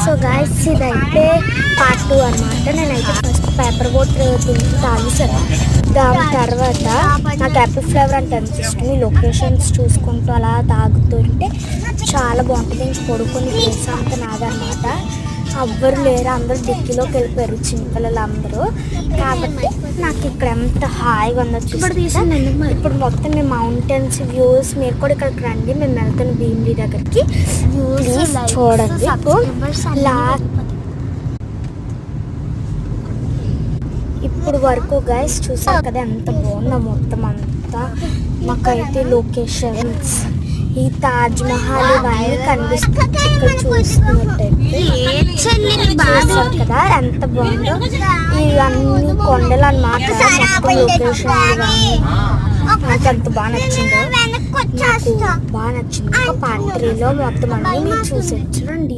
So guys ఇదైతే part 2 అనమాట. నేనైతే ఫస్ట్ పేపర్ బోట్ తాగేసాను. దాని తర్వాత నాకు యాపిల్ ఫ్లేవర్ అంటే ఎంత ఇష్టం. ఈ లొకేషన్స్ చూసుకుంటూ అలా తాగుతుంటే చాలా బాగుంటుంది. ఇంక పడుకొని ప్లేస్ అంతా నాదనమాట. ఎవ్వరు లేరు, అందరూ డిక్కీలోకి వెళ్ళిపోయారు చిన్నపిల్లలు అందరూ. కాబట్టి నాకు ఇక్కడ ఎంత హాయిగా ఉందో చూసి ఇప్పుడు మొత్తం మేము మౌంటైన్స్ వ్యూస్. మీరు కూడా ఇక్కడికి రండి, మేము వెళ్తాను భీమిలి దగ్గరికి. వ్యూస్ చూడండి. ఇప్పుడు వరకు గైస్ చూసారు కదా ఎంత బాగుందో మొత్తం అంతా. మాకైతే లొకేషన్స్ ఈ తాజ్ మహల్ ఇవన్నీ కనిపిస్తుంది ఇక్కడ చూస్తున్నట్టయితే. చూసారు కదా ఎంత బాగుందో. ఇవన్నీ కొండలు అన్నమాట. మొత్తం లొకేషన్ ఇవన్నీ నాకు ఎంత బాగా నచ్చిందో. బాగా నచ్చింది. ఒక పార్ట్ 3లో మొత్తం అన్నీ మీరు చూసేచ్చు రండి.